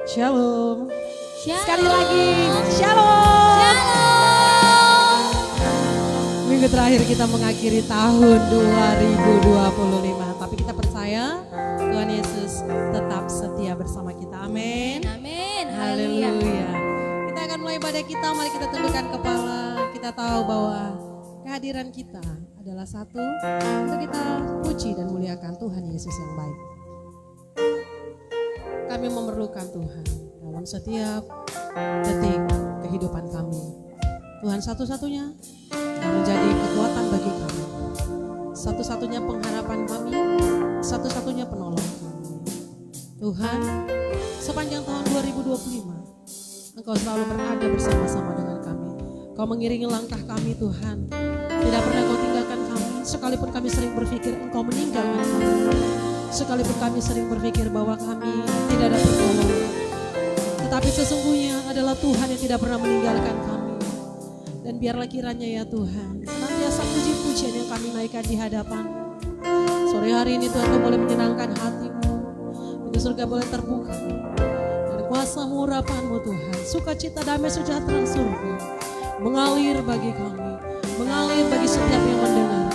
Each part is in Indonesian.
Shalom. Shalom. Sekali lagi, shalom. Shalom. Minggu terakhir kita mengakhiri tahun 2025. Tapi kita percaya Tuhan Yesus tetap setia bersama kita. Amin. Amin. Haleluya. Haleluya. Kita akan mulai ibadah kita. Mari kita tundukkan kepala. Kita tahu bahwa kehadiran kita adalah satu untuk kita puji dan muliakan Tuhan Yesus yang baik. Kami memerlukan Tuhan dalam setiap detik kehidupan kami. Tuhan satu-satunya yang menjadi kekuatan bagi kami. Satu-satunya pengharapan kami, satu-satunya penolong kami. Tuhan, sepanjang tahun 2025, Engkau selalu berada bersama-sama dengan kami. Kau mengiringi langkah kami Tuhan. Tidak pernah Kau tinggalkan kami, sekalipun kami sering berpikir Engkau meninggalkan kami. Sekalipun kami sering berpikir bahwa kami tidak ada pertolongan, tetapi sesungguhnya adalah Tuhan yang tidak pernah meninggalkan kami. Dan biarlah kiranya ya Tuhan, senantiasa puji-pujian yang kami naikkan di hadapan. Sore hari ini Tuhan Kau boleh menyenangkan hatimu, pintu surga boleh terbuka, dan kuasa-Mu, urapan-Mu Tuhan, sukacita, damai, sejahtera surga mengalir bagi kami, mengalir bagi setiap yang mendengar.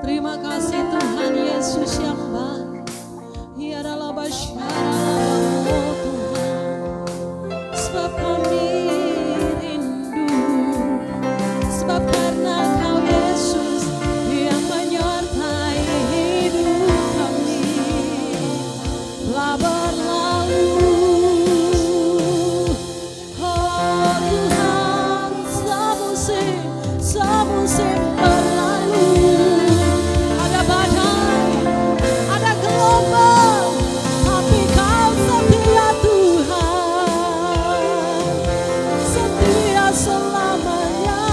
Terima kasih Tuhan Yesus yang baik. Ya adalah basyaralah Tuhan, sebab kami rindu, sebab karena Kau Yesus yang menyertai hidup kami telah berlalu. Oh Tuhan, semusim berlalu. Ada badai, ada gelombang, tapi Kau setia Tuhan, setia selamanya.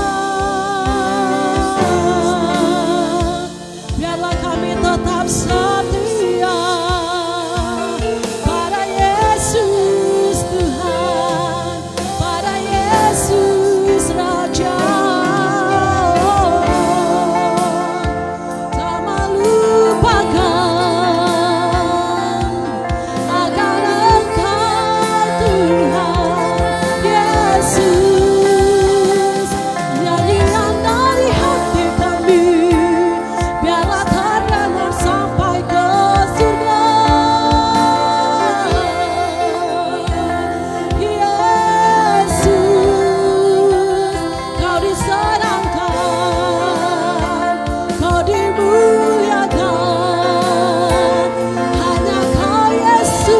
Biarlah kami tetap setia pada Yesus Tuhan, pada Yesus Raja. Tak melupakan akan Engkau Tuhan Yesus. Nyanyian dari hati kami biarlah terdengar sampai ke surga. Yesus, Kau disenangkan, Kau dimuliakan. Hanya Kau Yesus,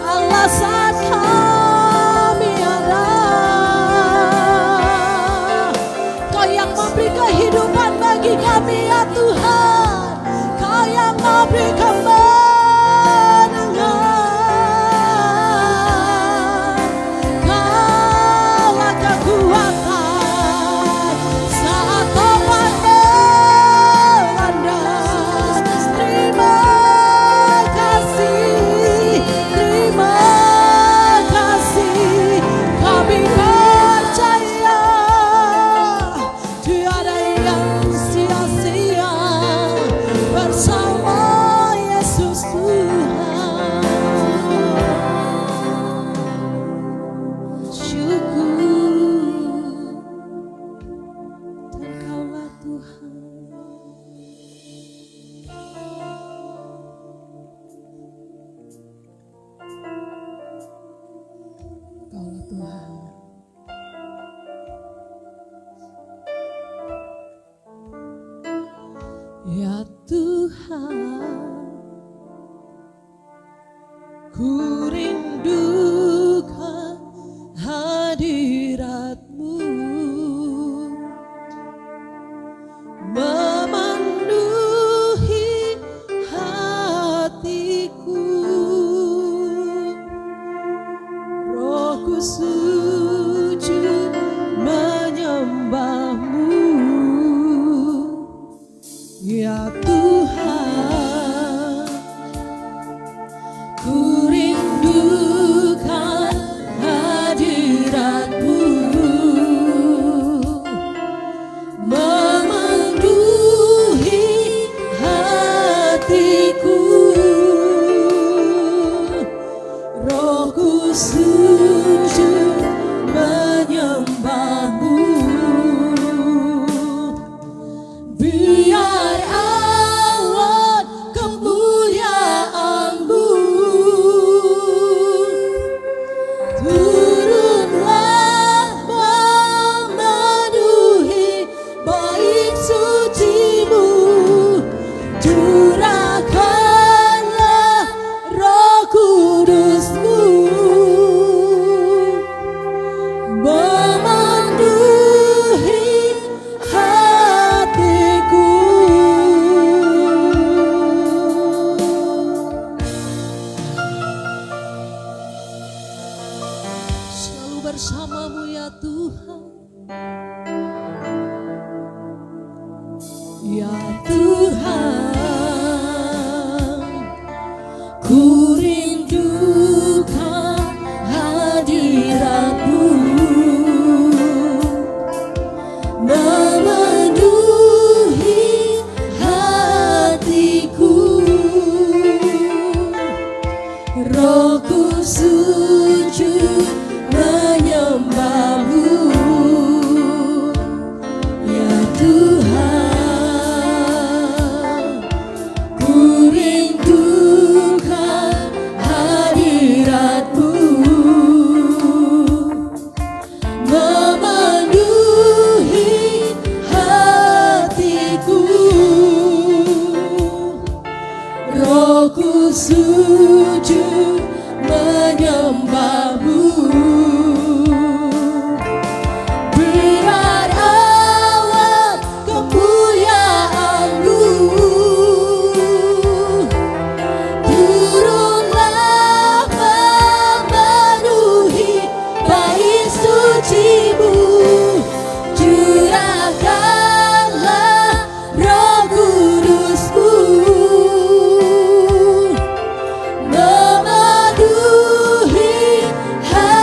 alasan kami ada. Kau yang memberi kehidupan bagi kami ya Tuhan. Kau yang memberi kemenangan. Kaulah kekuatan saat topan melanda. Terima kasih, terima kasih. Kami percaya tiada yang sia-sia bersama Yesus Tuhan. Syukur Engkaulah Tuhan. Engkaulah Tuhan. Ya Tuhan, ku rindukan hadirat-Mu, memenuhi hatiku. Rohku sujud menyembah-Mu. Ya Tuhan, ku rindukan hadirat-Mu, memenuhi hatiku. bersamamu ya Tuhan. Ya Tuhan, ku rindukan hadirat-Mu, memenuhi hatiku. Rohku sujud menyembah-Mu, ya Tuhan. Ku rindukan hadirat-Mu, memenuhi hatiku. Rohku sujud menyembah-Mu. Biar awan kemuliaan-Mu turunlah memenuhi bait suci-Mu. Curahkanlah Roh Kudus-Mu, memenuhi hati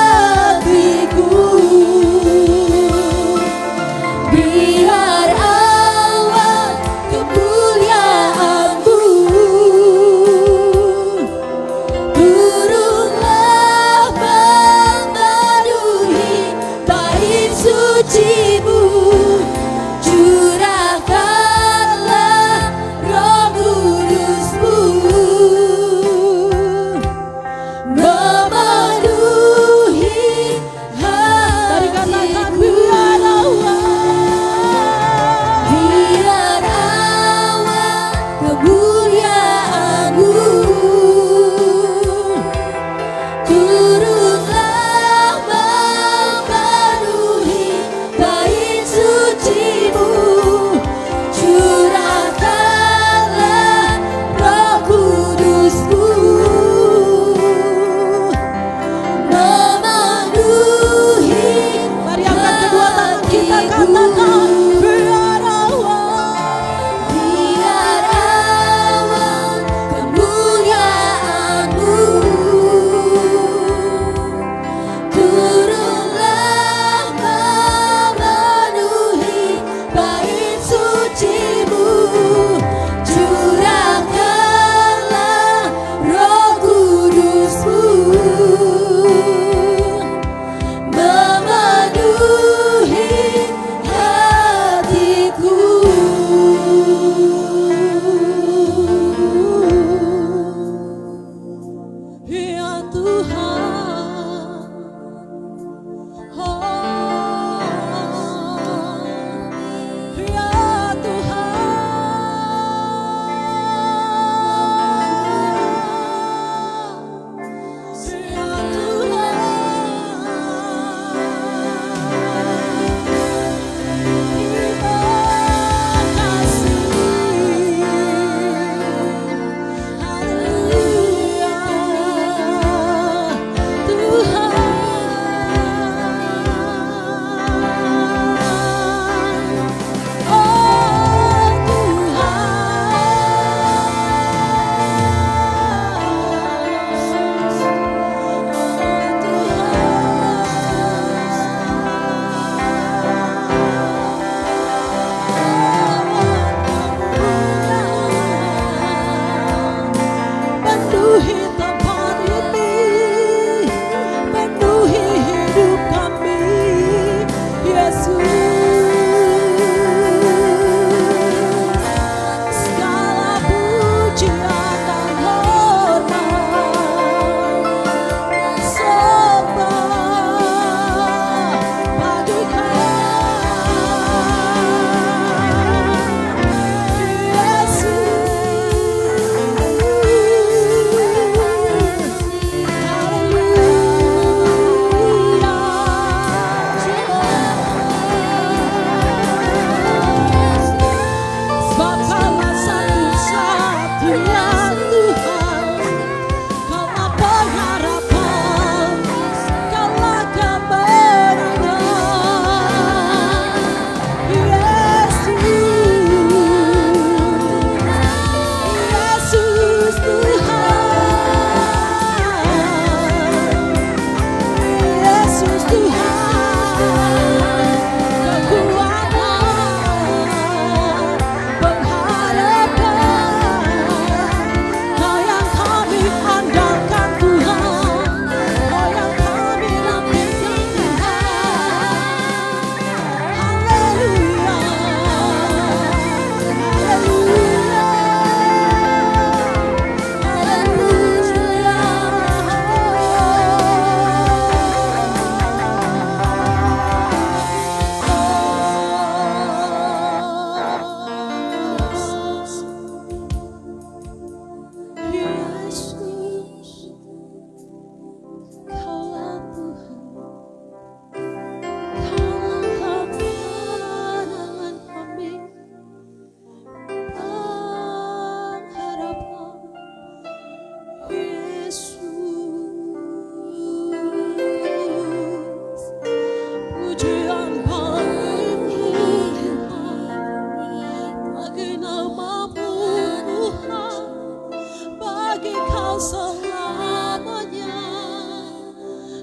selamanya.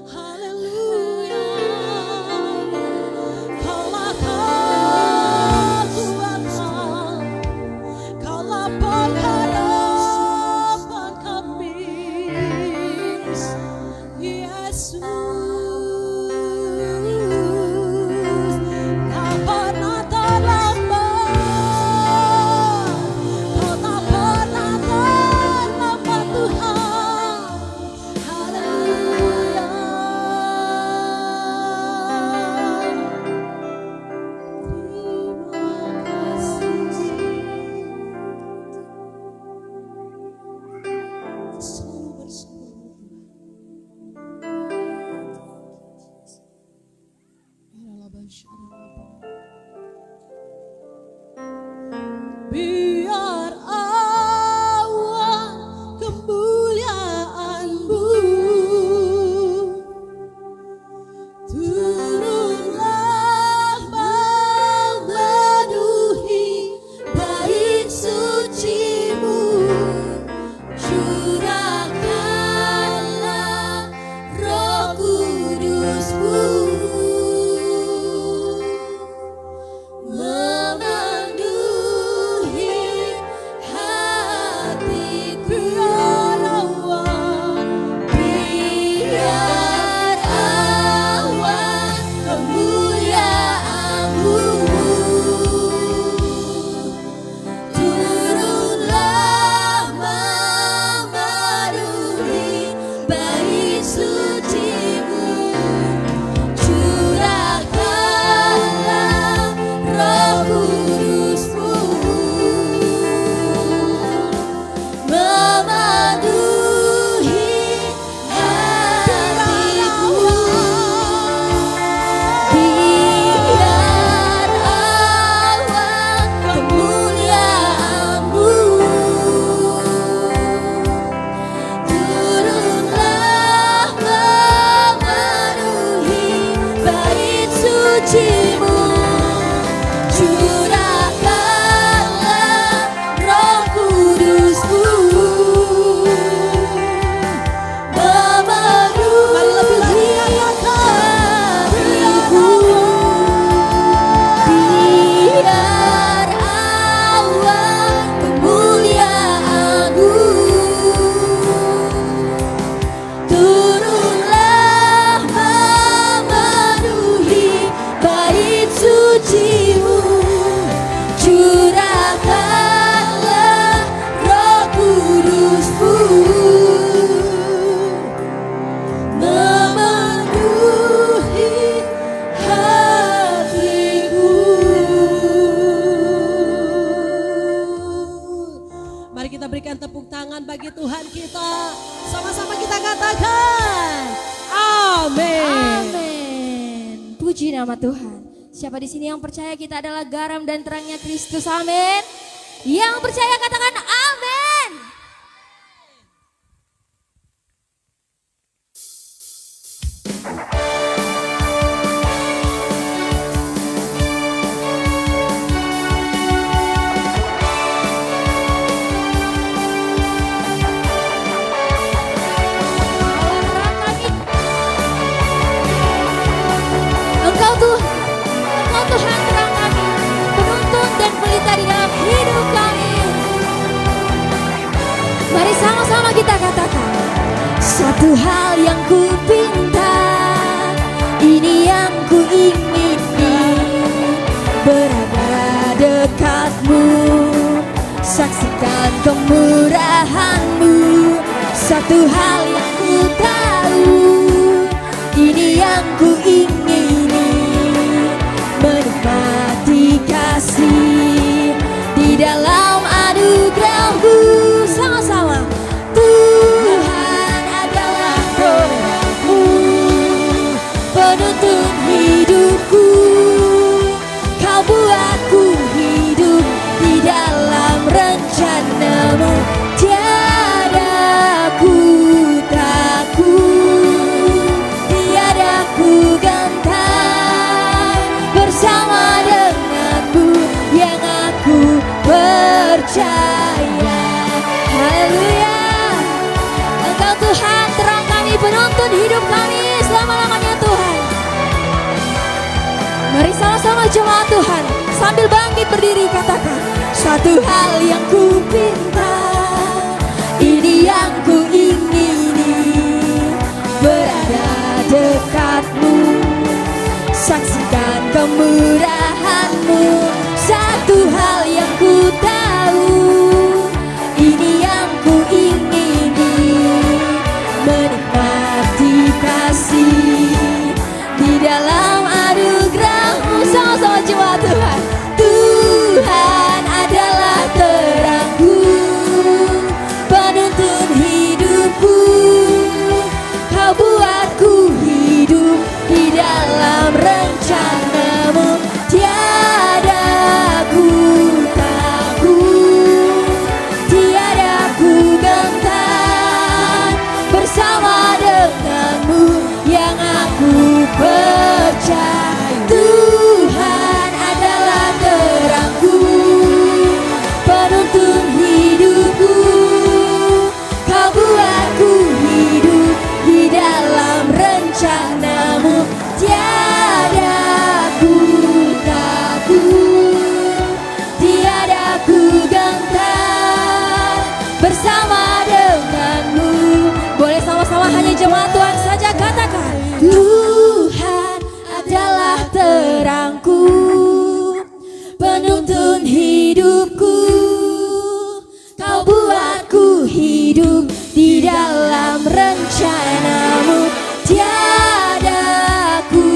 Haleluya. Kaulah kekuatan, Kaulah pengharapan kami, Yesus. Tak pernah terlambat, Kau tak pernah terlambat Tuhan. Haleluya. Terima kasih. Selalu bersamamu Tuhan. Biar awan kemuliaan-Mu turunlah memenuhi bait suci-Mu. Curahkanlah Roh Kudus-Mu memenuhi hatiku. Biar awan kemuliaan-Mu turunlah memenuhi bait suci-Mu. Curahkanlah Roh Kudus-Mu memenuhi hatiku. Biar awan kemuliaan-Mu turunlah memenuhi bait suci-Mu. Curahkanlah Roh Kudus-Mu memenuhi hatiku. Biar awan kemuliaan-Mu turunlah memenuhi bait suci-Mu. Curahkanlah Roh Kudus-Mu memenuhi hatiku. Mari kita berikan tepuk tangan bagi Tuhan kita. Sama-sama kita katakan amin. Amin. Puji nama Tuhan. Siapa di sini yang percaya kita adalah garam dan terangnya Kristus? Amin. Yang percaya katakan amin. Engkau Tuhan terang kami, penuntun dan pelita di dalam hidup kami. Mari sama-sama kita katakan, satu hal yang ku pinta, ini yang ku ingini, berada dekat-Mu, saksikan kemurahan-Mu. Satu hal yang ku tahu, ini yang ku ingini, menikmati kasih di dalam anugerah-Mu. Sama-sama, Tuhan adalah roh-Mu, penuntun hidupku. Kau buatku hidup di dalam rencana-Mu. Tiada ku takut, tiada ku gentar. menuntun hidup kami selama-lamanya Tuhan. Mari sama-sama jemaat Tuhan, sambil bangkit berdiri katakan, satu hal yang ku pinta, ini yang ku ingini, berada dekatmu, saksikan kemurahan-Mu. Satu hal yang ku tahu, ini yang ku ingini, menikmati kasih di dalam anugerah-Mu. Sama-sama jemaat Tuhan. Tuhan adalah terangku, penuntun hidupku, Kau buatku hidup di dalam rencana-Mu. Tiada ku takut, tiada ku gentar, bersama denganmu yang aku percaya. Tuhan adalah terangku, penuntun hidupku, Kau buatku hidup di dalam rencana-Mu. Tiada ku takut, tiada ku gentar, bersama denganmu. Boleh sama-sama hanya jemaat Tuhan saja katakan, Tuhan adalah terangku, penuntun hidupku, Kau buatku hidup di dalam rencana-Mu. Tiada ku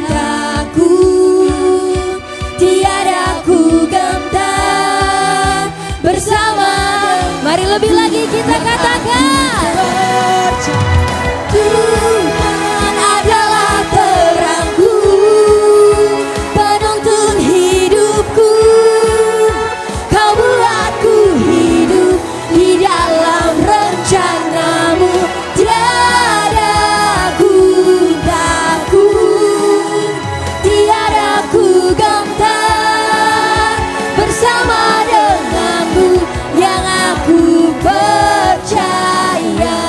takut, tiada ku gentar, bersama. Mari lebih lagi kita katakan, Tuhan adalah terangku, penuntun hidupku, Kau buatku hidup di dalam rencana-Mu. Tiada ku takut, tiada ku gentar, bersama denganmu yang aku percaya.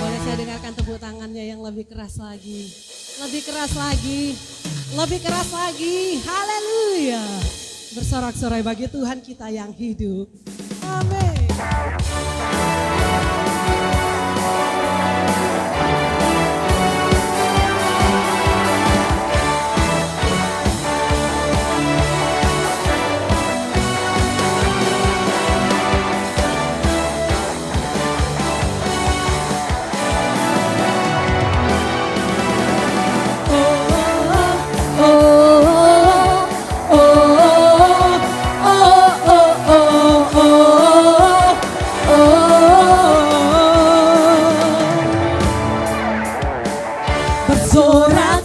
Boleh saya dengarkan tepuk tangannya yang lebih keras lagi. Lebih keras lagi. Lebih keras lagi. Haleluya. Bersorak-sorai bagi Tuhan kita yang hidup. Amin.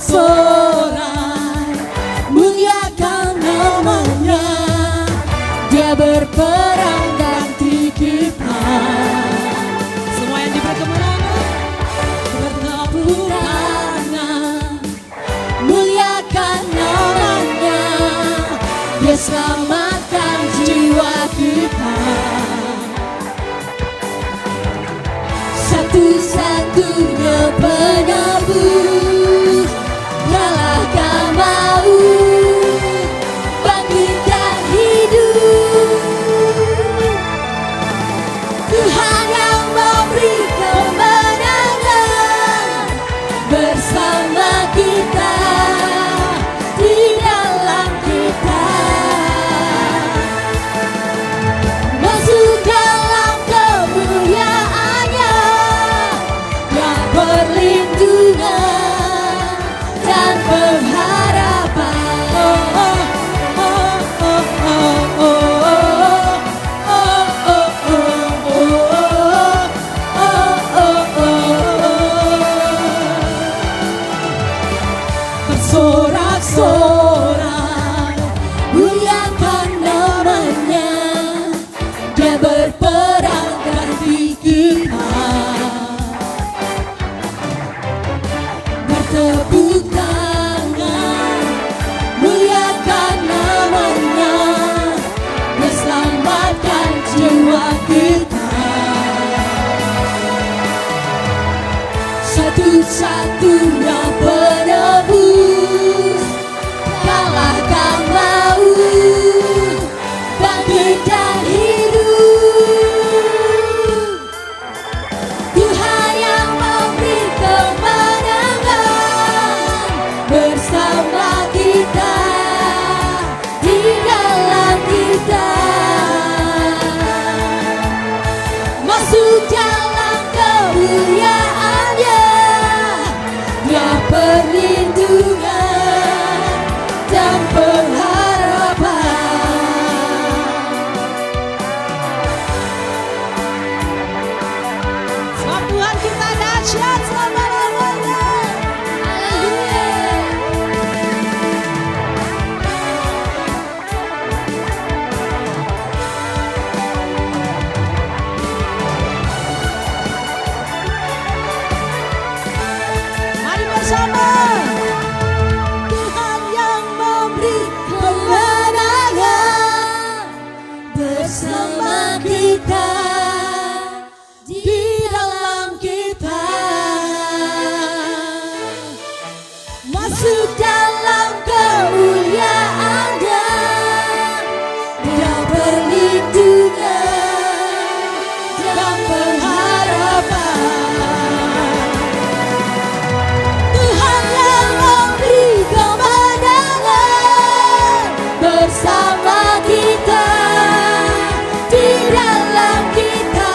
Bersorak-sorai muliakan namanya, Dia berperang ganti kita. Semua yang diberi kemenangan bertepuk muliakan namanya, Dia selamatkan jiwa kita. Satu-satunya penebus kalahkan maut, bangkitkan hidup. Tuhan yang memberi kemenangan bersama kita, di dalam kita. Masuk dalam kemuliaan-Nya yang satu-satunya penebus, kalahkan maut, bangkitkan hidup. Tuhan yang memberi kemenangan bersama kita, di dalam kita. Masuk dalam kemuliaan-Nya, Dia perlindungan dan pengharapan. Sebab Tuhan kita dahsyat selama-lamanya. Haleluya. Mari bersama. Tuhan yang memberi Kemenangan bersama kita, di dalam kita. masuk dalam kemuliaan-Nya, Dia perlindungan dan pengharapan. Tuhan yang memberi kemenangan bersama kita, di dalam kita.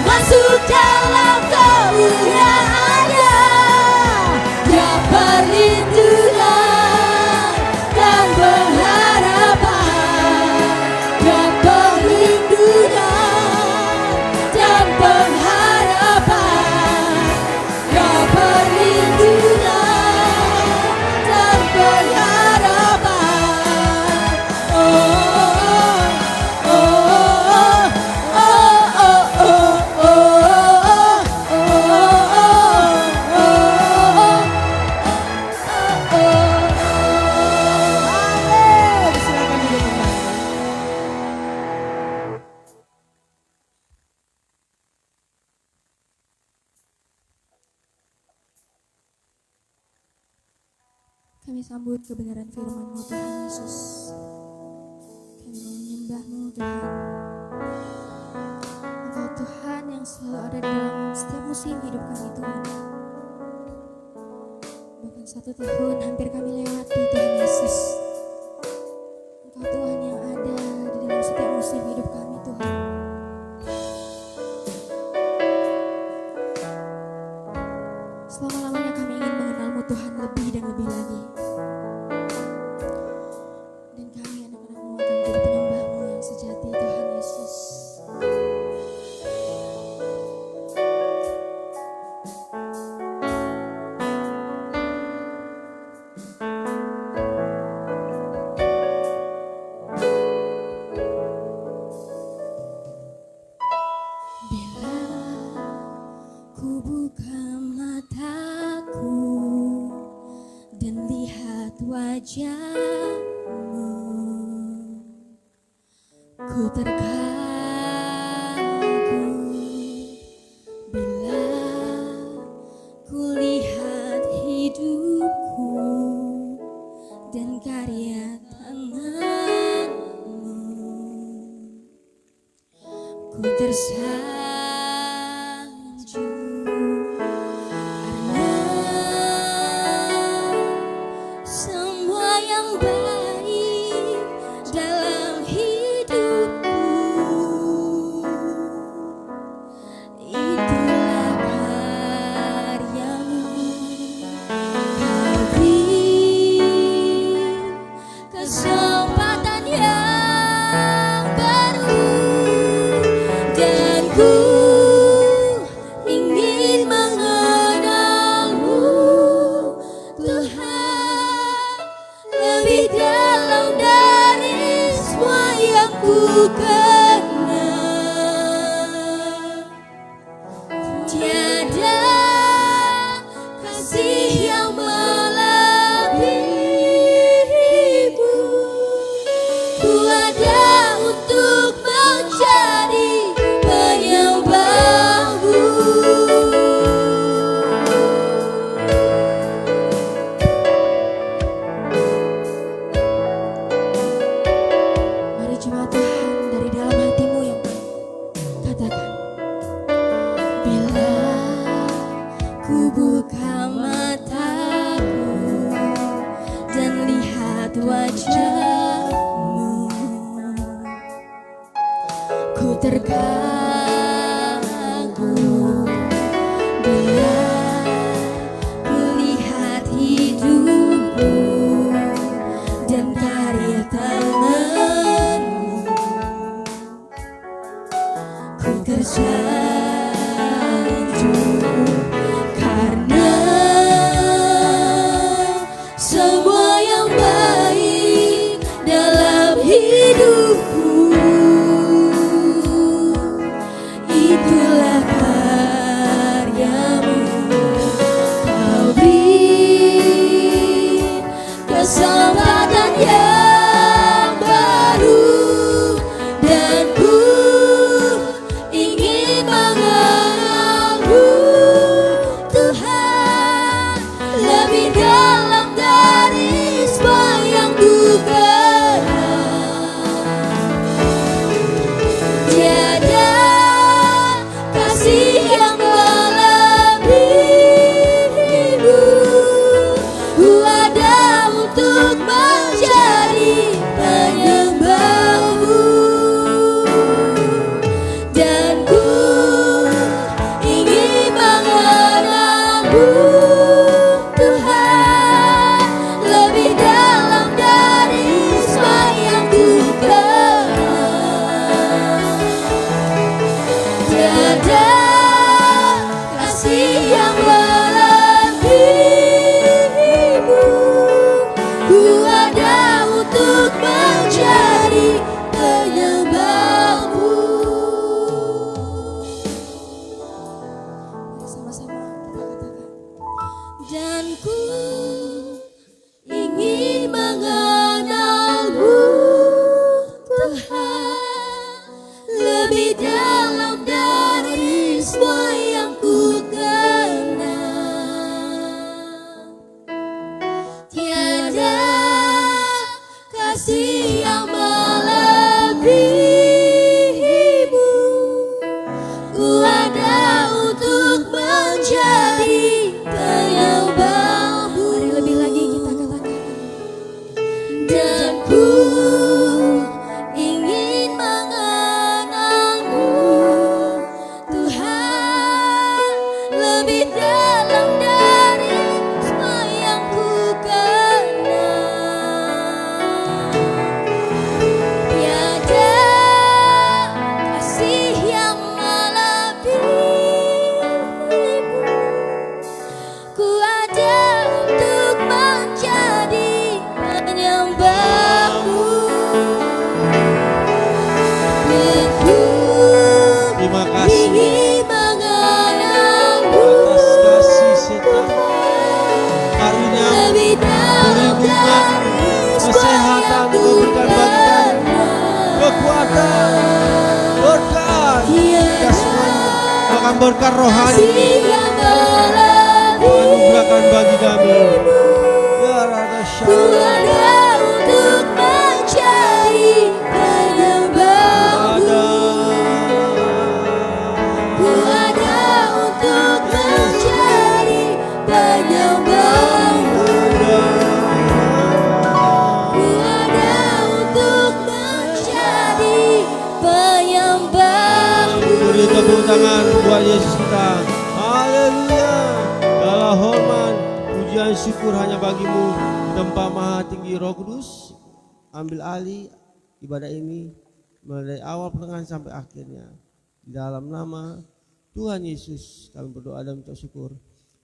Masuk dalam kemuliaan-Nya, Dia perlindungan dan pengharapan. Dia perlindungan dan pengharapan. Dia perlindungan dan pengharapan. Oh, oh, oh, oh, oh, oh, Amin. Silakan duduk kembali. Kami sambut kebenaran firman-Mu Tuhan Yesus. Kami mau menyembah-Mu Tuhan. Engkau Tuhan yang selalu ada di dalam setiap musim hidup kami Tuhan. Bahkan 1 tahun hampir kami lewati Tuhan Yesus. Engkau Tuhan yang ada di dalam setiap musim hidup kami Tuhan. Selama-lamanya kami ingin mengenal-Mu Tuhan lebih dan lebih lagi. Dan kami anak-anak-Mu akan menjadi penyembah-Mu yang sejati Tuhan Yesus. Bila ku buka mataku dan lihat wajah-Mu, ku terkagum. Bila ku lihat hidupku dan karya tangan-Mu, ku tersanjung karena semua yang baik dalam hidupku itulah karya-Mu. Kau beri kesempatan yang baru dan ku terganggu bila kulihat hidupku dan karya tanganmu. Ku tersanjung karena semua yang baik dalam hidupku itulah karyamu. Kau beri kesempatan yang baru dan ku ingin mengenalmu Tuhan lebih dalam dari semua yang ku kenal. Tiada kasih yang melebihimu. Ku ada untuk menjadi penyembahmu dan ku ingin mengenalmu Tuhan lebih dalam dari semua yang ku kenal. Tiada kasih yang melebihimu. Ku ada untuk menjadi penyembahmu. Sama-sama kita katakan. Dan ku ingin mengenalmu Tuhan lebih dalam dari semua yang ku kenal. Tiada kasih yang melebihimu. Ku ada untuk menjadi penyembahmu. Mari lebih lagi kita katakan. Dan ku ingin mengenalmu Tuhan lebih dalam dari semua yang ku kenal. Tiada kasih yang melebihimu. Ku ada untuk menjadi penyembahmu dan ku Terima kasih ingin mengenalmu atas kasih serta karunia lebih dalam perlindungan, dari semua kesehatan yang ku Kau berikan bagi kami, kenal. kekuatan, berkat kita semuanya. Kau akan berkat rohani Kasih yang Kau anugerahkan bagi kami. melebihimu. Ya Rada Ku Syara ada untuk menjadi penyembahmu. Ku ada untuk menjadi penyembahmu. Ku ada untuk menjadi penyembahmu. Beri tepuk tangan buat Yesus kita. Haleluya. Segala hormat, pujian, syukur hanya bagimu di tempat maha tinggi Roh Kudus. Ambil alih ibadah ini mulai dari awal pertengahan sampai akhirnya. Di dalam nama Tuhan Yesus kami berdoa dan mengucap syukur.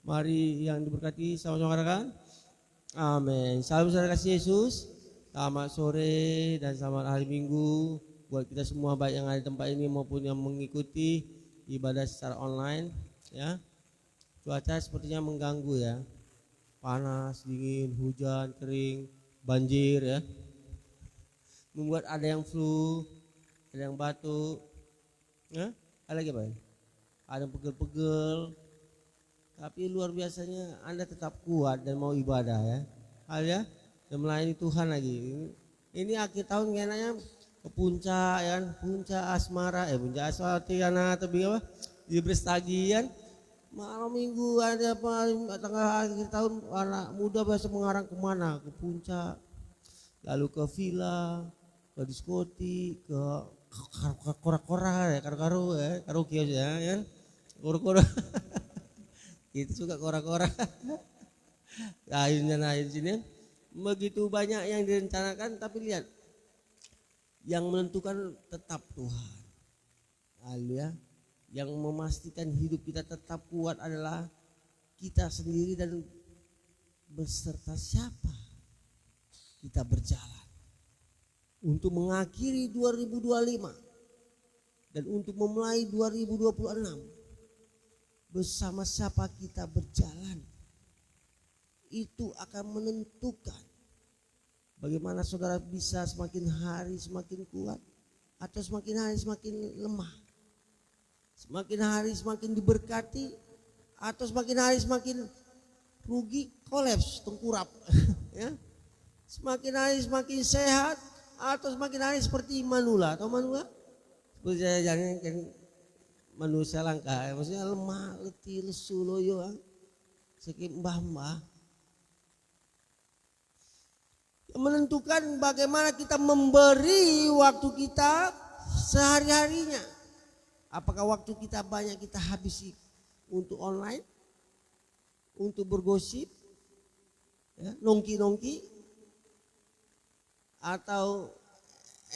Mari yang diberkati sama-sama katakan amin. Salam saudara kasih Yesus. Selamat sore dan selamat hari Minggu buat kita semua, baik yang ada di tempat ini maupun yang mengikuti ibadah secara online ya. Cuaca sepertinya mengganggu ya. Panas, dingin, hujan, kering, banjir ya. Membuat ada yang flu, ada yang batuk. Ya? Ada lagi apa ya? Ada yang pegel-pegel. Tapi luar biasanya Anda tetap kuat dan mau ibadah ya. Ya, dan melayani Tuhan lagi. Ini akhir tahun kayaknya ke puncak ya kan, puncak asmara, puncak asmara Tiana atau apa? Di Brestagian. Malam minggu ada apa tanggal akhir tahun, anak muda biasa mengarang kemana? Ke puncak, lalu ke villa, ke diskotik, ke kora-kora ya, karo-karo ya, karaoke ya, kan? Kora-kora. Itu suka kora-kora. Akhirnya sini begitu banyak yang direncanakan, tapi lihat yang menentukan tetap Tuhan. Haleluya. Yang memastikan hidup kita tetap kuat adalah kita sendiri dan beserta siapa kita berjalan untuk mengakhiri 2025 dan untuk memulai 2026. Bersama siapa kita berjalan itu akan menentukan bagaimana saudara bisa semakin hari semakin kuat atau semakin hari semakin lemah, semakin hari semakin diberkati atau semakin hari semakin rugi, kolaps, tengkurap. Ya. Semakin hari semakin sehat atau semakin hari seperti manula atau manula seperti jangan kan manusia langka, maksudnya lemah, letih, lesu, loyo, sekim mbah-mbah. Yang menentukan bagaimana kita memberi waktu kita sehari-harinya. Apakah waktu kita banyak kita habisi untuk online, untuk bergosip, ya, nongki-nongki, atau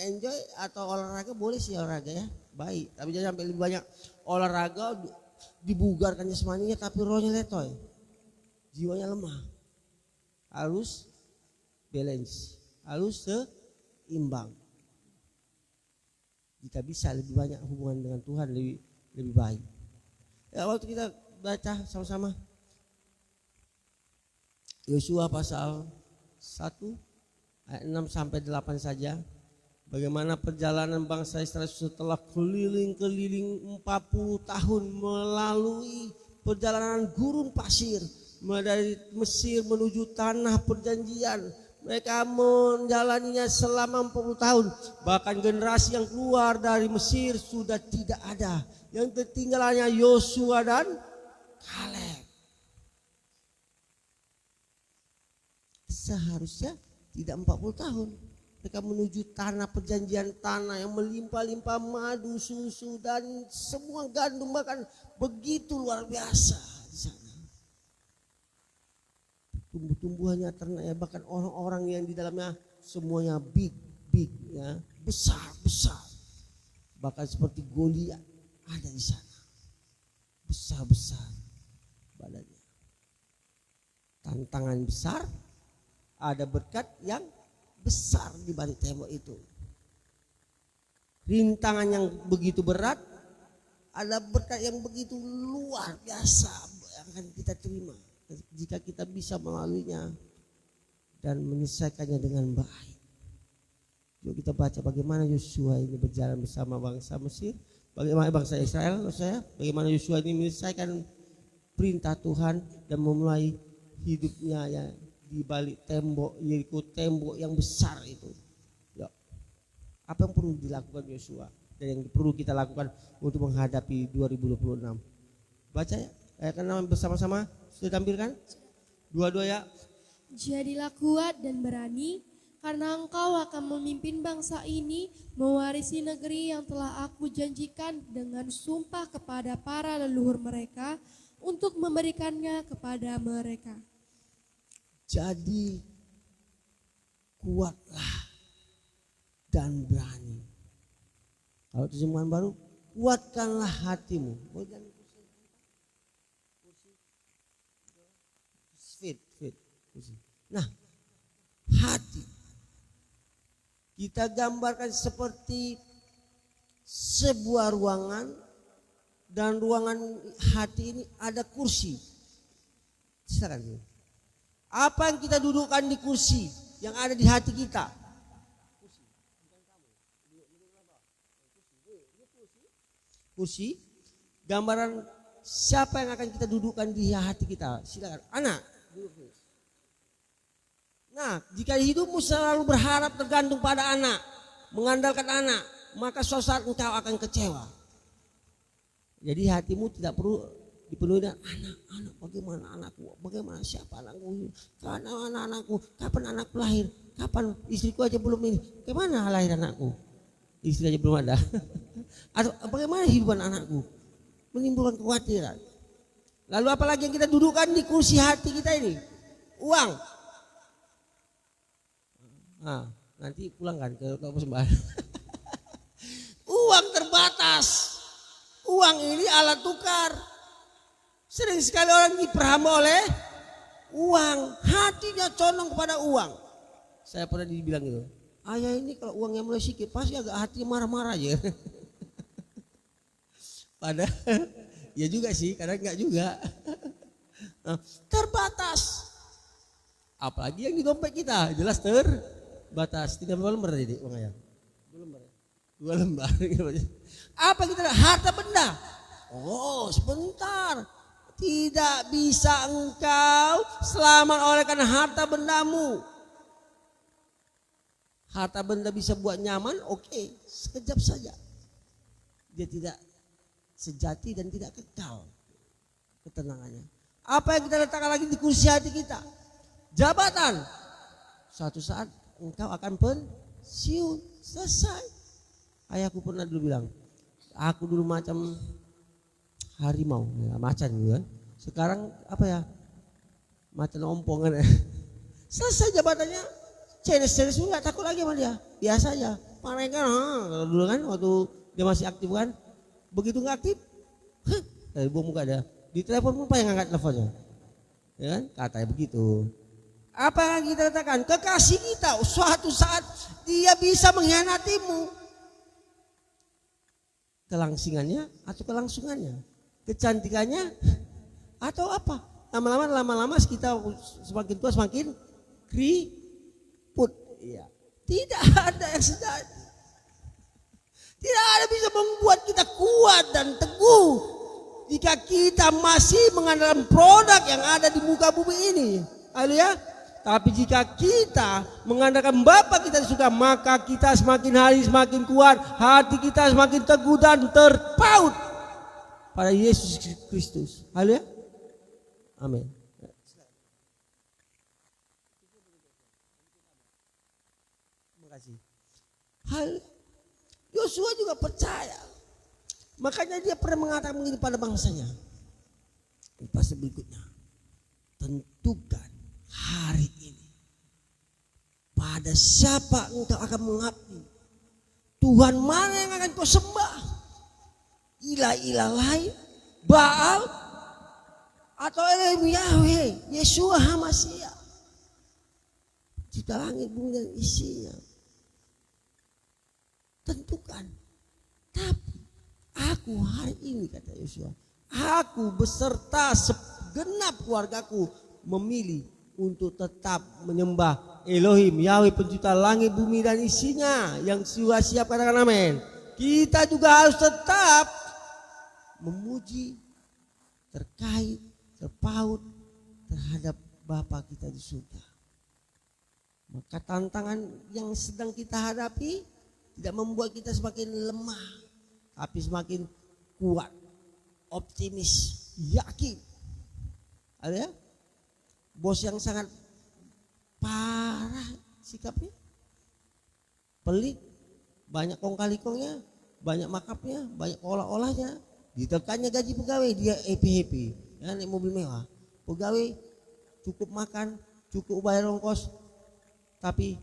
enjoy, atau olahraga. Boleh sih olahraga ya, baik, tapi jangan sampai lebih banyak olahraga dibugarkan jasmaninya tapi rohnya letoy, jiwanya lemah. Harus balance, harus seimbang. Jika bisa lebih banyak hubungan dengan Tuhan lebih baik. Ya, waktu kita baca sama-sama Yosua pasal 1 ayat 6 sampai 8 saja. Bagaimana perjalanan bangsa Israel setelah keliling-keliling 40 tahun melalui perjalanan gurun pasir, mulai dari Mesir menuju tanah perjanjian. Mereka menjalaninya selama 40 tahun. Bahkan generasi yang keluar dari Mesir sudah tidak ada. Yang tertinggal hanya Yosua dan Kaleb. Seharusnya tidak 40 tahun. Mereka menuju tanah perjanjian, tanah yang melimpah-limpah madu, susu, dan semua gandum, bahkan begitu luar biasa di sana. Tumbuh-tumbuhannya, ternaknya, bahkan orang-orang yang di dalamnya semuanya big ya, besar. Bahkan seperti Goliat ada di sana. Besar badannya. Tantangan besar, ada berkat yang besar di balik tembok itu. Rintangan yang begitu berat, ada berkat yang begitu luar biasa yang akan kita terima jika kita bisa melaluinya dan menyelesaikannya dengan baik. Yuk kita baca bagaimana Yosua ini berjalan bersama bangsa Mesir, bagaimana bangsa Israel, bagaimana Yosua ini menyelesaikan perintah Tuhan dan memulai hidupnya ya di balik tembok Yeriko, tembok yang besar itu. Ya. Apa yang perlu dilakukan Yosua dan yang perlu kita lakukan untuk menghadapi 2026? Baca ya, akan bersama-sama sudah tampilkan. Dua-dua ya. Jadilah kuat dan berani, karena engkau akan memimpin bangsa ini mewarisi negeri yang telah aku janjikan dengan sumpah kepada para leluhur mereka untuk memberikannya kepada mereka. Jadi kuatlah dan berani. Kalau terjemahan baru, kuatkanlah hatimu. Fit. Nah, hati kita gambarkan seperti sebuah ruangan, dan ruangan hati ini ada kursi. Silakan. Apa yang kita dudukkan di kursi yang ada di hati kita? Kursi, gambaran siapa yang akan kita dudukkan di hati kita? Silakan, anak. Nah, jika hidupmu selalu berharap tergantung pada anak, mengandalkan anak, maka suatu saat engkau akan kecewa. Jadi hatimu tidak perlu dipenuhi dengan anak, bagaimana anakku, bagaimana siapa anakku, karena anak-anakku, kapan anakku lahir, kapan istriku aja belum ini, bagaimana lahir anakku. Istri aja belum ada. Atau bagaimana hidupan anakku? Menimbulkan kekhawatiran. Lalu apalagi yang kita dudukkan di kursi hati kita ini? Uang. Nah, nanti pulang kan ke persembahan. Uang terbatas. Uang ini alat tukar. Sering sekali orang diperhamba oleh uang. Hatinya condong kepada uang. Saya pernah dibilang gitu. Ayah ini kalau uangnya mulai sedikit pasti agak hati marah-marah aja. Padahal ya juga sih, kadang enggak juga. Nah, terbatas. Apalagi yang di dompet kita jelas terbatas. Tidak berapa lembar tadi uang ayah? 2 lembar. Apa kita harta benda? Oh sebentar. Tidak bisa engkau selamat oleh karena harta bendamu. Harta benda bisa buat nyaman, oke, sekejap saja. Dia tidak sejati dan tidak kekal ketenangannya. Apa yang kita letakkan lagi di kursi hati kita? Jabatan. Suatu saat engkau akan pensiun, selesai. Ayahku pernah dulu bilang, aku dulu macam harimau, ya, macan gitu kan. Sekarang apa ya? Macan ompong kan. Selesai jabatannya, celes-celes nggak takut lagi sama dia, biasa aja. Mereka kalau dulu kan waktu dia masih aktif kan, begitu nggak aktif, dari buang muka dia. Di telepon pun apa yang ngangkat teleponnya, ya kan? Katanya begitu. Apa yang kita katakan? Kekasih kita suatu saat dia bisa mengkhianatimu. Kelangsingannya atau kelangsungannya, kecantikannya atau apa? Lama-lama kita semakin tua semakin keriput. Iya. Tidak ada yang sejati. Tidak ada bisa membuat kita kuat dan teguh jika kita masih mengandalkan produk yang ada di muka bumi ini. Haleluya. Tapi jika kita mengandalkan Bapa kita suka, maka kita semakin hari semakin kuat, hati kita semakin teguh dan terpaut pada Yesus Kristus. Haleluya. Amin. Terima kasih. Yosua juga percaya. Makanya dia pernah mengatakan begini pada bangsanya. Di pasal berikutnya. Tentukan hari ini pada siapa engkau akan mengabdi. Tuhan mana yang akan kau sembah? Ilah-ilah lain, Baal atau Elohim Yahweh, Yeshua HaMashiach, cipta langit bumi dan isinya. Tentukan. Tapi aku hari ini, kata Yosua, aku beserta segenap keluargaku memilih untuk tetap menyembah Elohim Yahweh pencipta langit bumi dan isinya yang sudah siap, katakan amin. Kita juga harus tetap memuji, terkait, terpaut terhadap Bapa kita di surga. Maka tantangan yang sedang kita hadapi tidak membuat kita semakin lemah, tapi semakin kuat, optimis, yakin. Ada ya? Bos yang sangat parah sikapnya, pelit, banyak kong kali kongnya, banyak makapnya, banyak olah-olahnya, ditekannya gaji pegawai dia happy, ya, naik mobil mewah, pegawai cukup makan, cukup bayar ongkos, tapi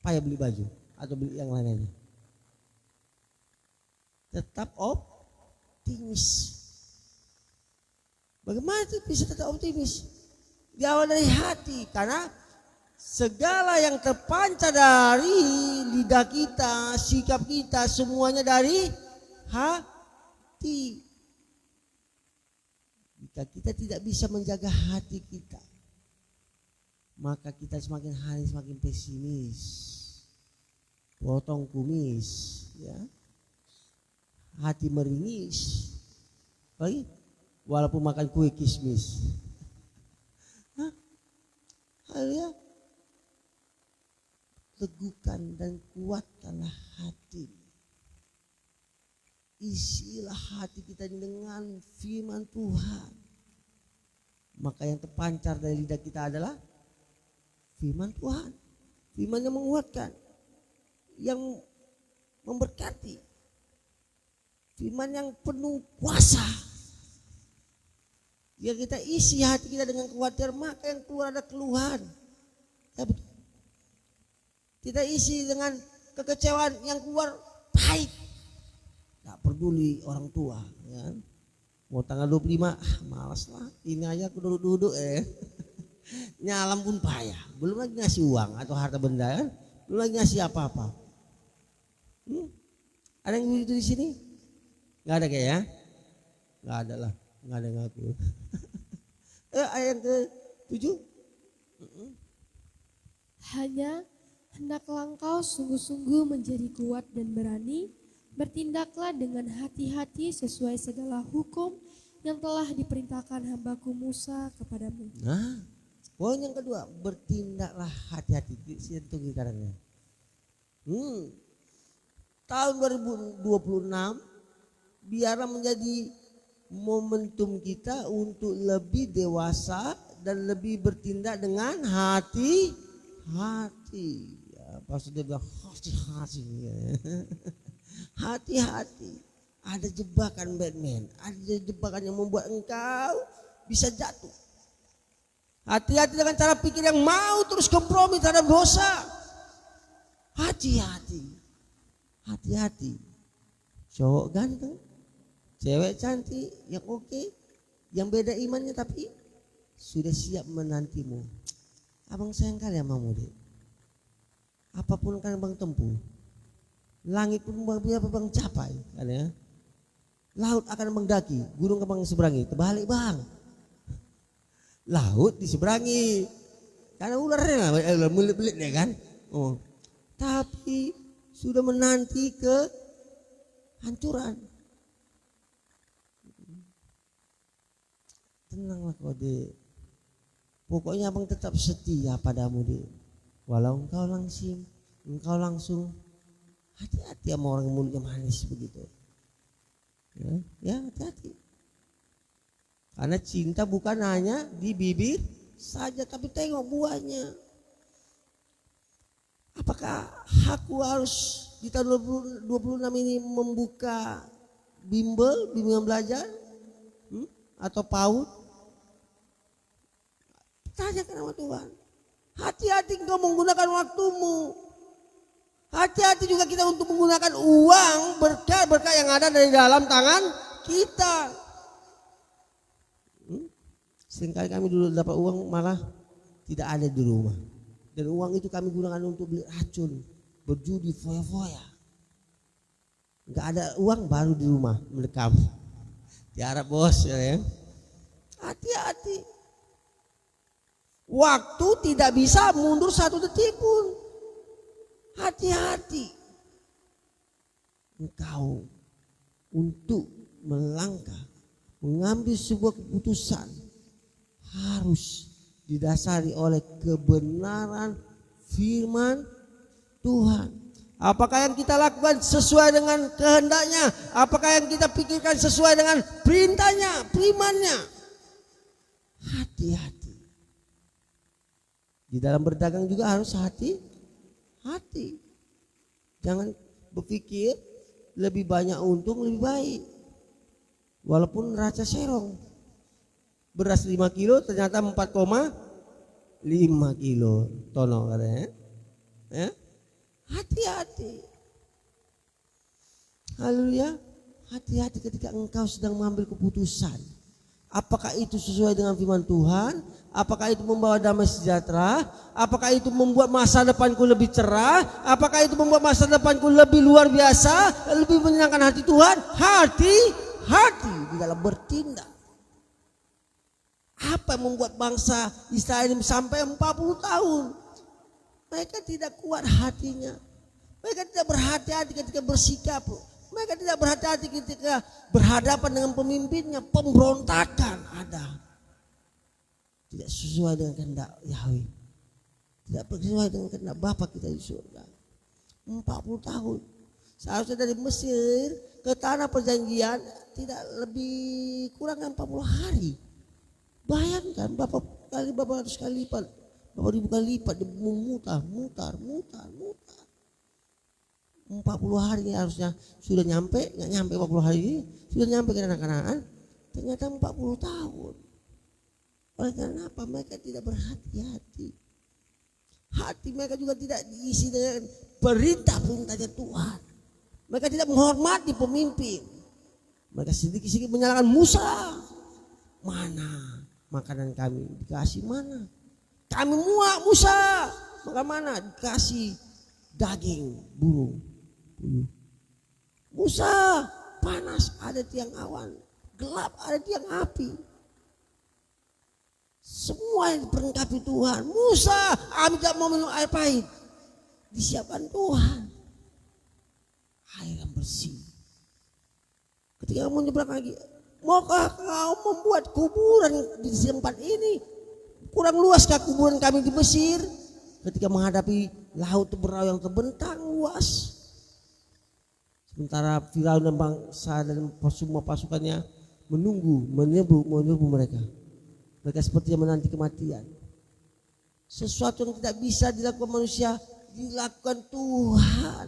payah beli baju atau beli yang lainnya. Tetap optimis. Bagaimana itu bisa tetap optimis? Diawal dari hati, karena segala yang terpancar dari lidah kita, sikap kita, semuanya dari hati. Jika kita tidak bisa menjaga hati kita, maka kita semakin hari semakin pesimis, potong kumis, ya, hati meringis, walaupun makan kue kismis. Haleluya. Teguhkan dan kuatkanlah hati. Isilah hati kita dengan firman Tuhan. Maka yang terpancar dari lidah kita adalah firman Tuhan. Firman yang menguatkan, yang memberkati. Firman yang penuh kuasa. Jika kita isi hati kita dengan khawatir, maka yang keluar ada keluhan. Ya betul. Kita isi dengan kekecewaan, yang keluar pahit. Gak peduli orang tua, ya. Mau tanggal 25, malas lah. Ini aja aku duduk-duduk nyalam pun payah. Belum lagi ngasih uang atau harta benda, kan? Belum lagi ngasih apa-apa. Ada yang begitu di sini? Gak ada kayaknya? Gak ada lah, gak ada yang ngaku. Ayat yang ke-7. Hanya hendaklah engkau sungguh-sungguh menjadi kuat dan berani, bertindaklah dengan hati-hati sesuai segala hukum yang telah diperintahkan hambaku Musa kepadamu. Nah, poin yang kedua, bertindaklah hati-hati. Sentuh gitarnya. Tahun 2026 biarlah menjadi momentum kita untuk lebih dewasa dan lebih bertindak dengan hati-hati. Ya, pas dia bilang hati-hati. Hati-hati. Ada jebakan Batman, ada jebakan yang membuat engkau bisa jatuh. Hati-hati dengan cara pikir yang mau terus kompromi terhadap dosa. Hati-hati. Hati-hati. Cowok ganteng, cewek cantik, yang oke, yang beda imannya tapi sudah siap menantimu. Abang sayang kali sama Dek. Apapun kan abang tempuh, langit pun abang capai, kan ya. Laut akan abang daki, gunung abang seberangi. Terbalik bang, laut diseberangi, karena ularnya lah, belit-belit ya kan. Oh, tapi sudah menanti ke hancuran. Tenanglah kau Dek. Pokoknya abang tetap setia padamu Dek. Walau engkau langsung hati-hati sama orang mulutnya manis begitu. Ya hati-hati. Karena cinta bukan hanya di bibir saja, tapi tengok buahnya. Apakah aku harus di tahun 2026 ini membuka bimbel belajar atau PAUD? Tanyakan sama Tuhan. Hati-hati engkau menggunakan waktumu. Hati-hati juga kita untuk menggunakan uang, berkah yang ada dari dalam tangan kita. Seringkali kami dulu dapat uang malah tidak ada di rumah. Dan uang itu kami gunakan untuk beli racun, berjudi, foya-foya. Enggak ada uang baru di rumah mendekam. Tiara bos ya. Hati-hati. Waktu tidak bisa mundur satu detik pun. Hati-hati. Engkau untuk melangkah, mengambil sebuah keputusan harus didasari oleh kebenaran firman Tuhan. Apakah yang kita lakukan sesuai dengan kehendaknya? Apakah yang kita pikirkan sesuai dengan perintahnya, firman-Nya? Hati-hati. Di dalam berdagang juga harus hati-hati. Jangan berpikir lebih banyak untung lebih baik. Walaupun neraca serong. Beras 5 kilo ternyata 4,5 kilo tono katanya. Ya? Hati-hati. Haleluya. Hati-hati ketika engkau sedang mengambil keputusan. Apakah itu sesuai dengan firman Tuhan? Apakah itu membawa damai sejahtera? Apakah itu membuat masa depanku lebih cerah? Apakah itu membuat masa depanku lebih luar biasa? Lebih menyenangkan hati Tuhan? Hati-hati di dalam bertindak. Apa yang membuat bangsa Israel ini sampai 40 tahun? Mereka tidak kuat hatinya. Mereka tidak berhati-hati ketika bersikap. Mereka tidak berhati-hati ketika berhadapan dengan pemimpinnya. Pemberontakan ada. Tidak sesuai dengan kehendak Yahweh. Tidak sesuai dengan kehendak Bapa kita di surga. 40 tahun. Seharusnya dari Mesir ke tanah perjanjian tidak lebih kurang 40 hari. Bayangkan Bapak ratus kali lipat. Bapak ribu kali lipat. Dia mutar. 40 hari harusnya sudah nyampe, nggak nyampe 40 hari ini sudah nyampe ke tanah Kanaan, ternyata 40 tahun. Oleh karena apa? Mereka tidak berhati-hati. Hati mereka juga tidak diisi dengan perintah-perintahnya Tuhan. Mereka tidak menghormati pemimpin. Mereka sedikit-sedikit menyalahkan Musa. Mana makanan kami? Dikasih mana? Kami muak Musa. Maka mana? Dikasih daging burung. Musa, panas ada tiang awan, gelap ada tiang api. Semua yang diperlengkapi Tuhan. Musa, kami tidak mau minum air pahit. Disiapkan Tuhan air yang bersih. Ketika kamu nyebrang lagi, maukah kau membuat kuburan di tempat ini? Kurang luaskah kuburan kami di Mesir? Ketika menghadapi laut teberau yang terbentang luas. Sementara Firaun dan bangsa dan semua pasukannya menyerbu mereka. Mereka seperti yang menanti kematian. Sesuatu yang tidak bisa dilakukan manusia dilakukan Tuhan.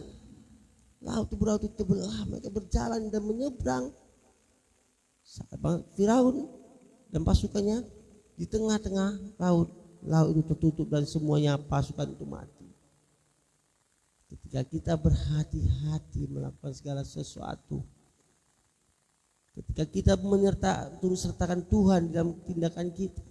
Laut teberau itu terbelah, mereka berjalan dan menyeberang. Firaun dan pasukannya di tengah-tengah laut itu tertutup dan semuanya pasukan itu mati. Ketika kita berhati-hati melakukan segala sesuatu, ketika kita turut sertakan Tuhan dalam tindakan kita,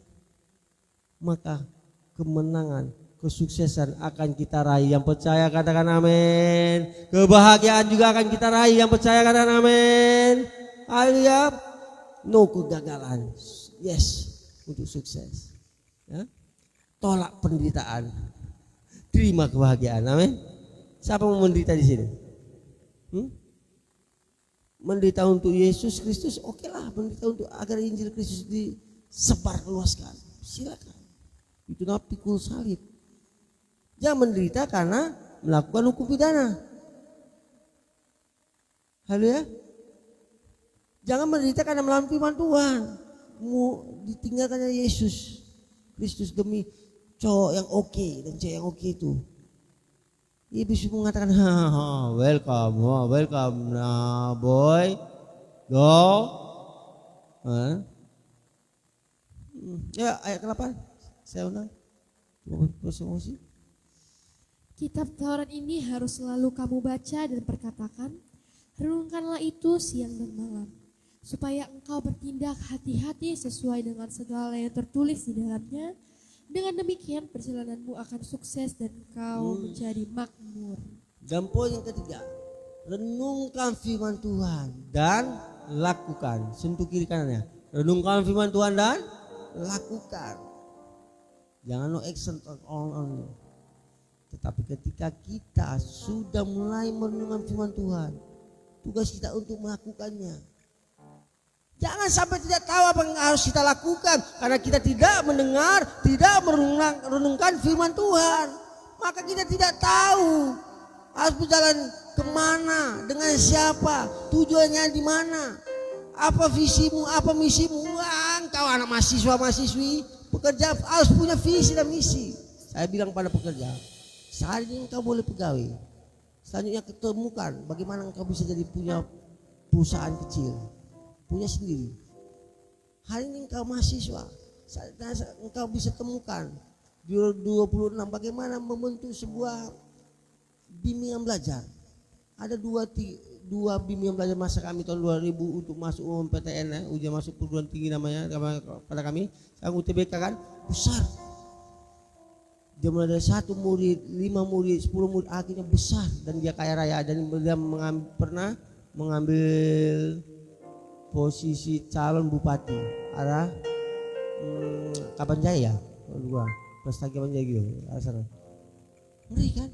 maka kemenangan, kesuksesan akan kita raih. Yang percaya katakan amin. Kebahagiaan juga akan kita raih. Yang percaya katakan amin. Haleluya. No kegagalan. Yes, untuk sukses. Ya. Tolak penderitaan. Terima kebahagiaan. Amin. Siapa mau menderita di sini? Menderita untuk Yesus Kristus, oke lah. Menderita untuk agar Injil Kristus disebar luaskan, silakan. Itu namanya pikul salib. Jangan menderita karena melakukan hukum pidana. Haleluya. Jangan menderita karena melawan firman Tuhan. Ditinggalkannya Yesus Kristus demi cowok yang oke dan cewek yang oke itu. Yesus mengatakan, welcome, nah boy, go. Ya ayat ke-8, saya ulang. Kitab Taurat ini harus selalu kamu baca dan perkatakan, renungkanlah itu siang dan malam, supaya engkau bertindak hati-hati sesuai dengan segala yang tertulis di dalamnya. Dengan demikian perjalananmu akan sukses dan engkau menjadi makmur. Dan poin yang ketiga, renungkan firman Tuhan dan lakukan. Sentuh kiri kanannya. Renungkan firman Tuhan dan lakukan. Jangan no action on. Tetapi ketika kita sudah mulai merenungkan firman Tuhan, tugas kita untuk melakukannya. Jangan sampai tidak tahu apa yang harus kita lakukan karena kita tidak mendengar, tidak merenungkan firman Tuhan. Maka kita tidak tahu harus berjalan kemana, dengan siapa, tujuannya di mana, apa visimu, apa misimu. Engkau anak mahasiswa-mahasiswi, pekerja harus punya visi dan misi. Saya bilang pada pekerja, saat ini engkau boleh pegawai, selanjutnya ketemukan bagaimana engkau bisa jadi punya perusahaan kecil. Punya sendiri. Hari ini engkau mahasiswa, engkau bisa temukan 26 bagaimana membentuk sebuah bimbingan belajar. Ada dua bimbingan belajar masa kami tahun 2000 untuk masuk PTN ya, ujian masuk perguruan tinggi namanya pada kami. Yang UTBK kan besar. Dia mulai dari 1 murid, 5 murid, 10 murid, akhirnya besar dan dia kaya raya dan dia pernah mengambil posisi calon bupati arah Kabanjaya, Prestasi Kabanjaya gitu, asal. Ngeri kan?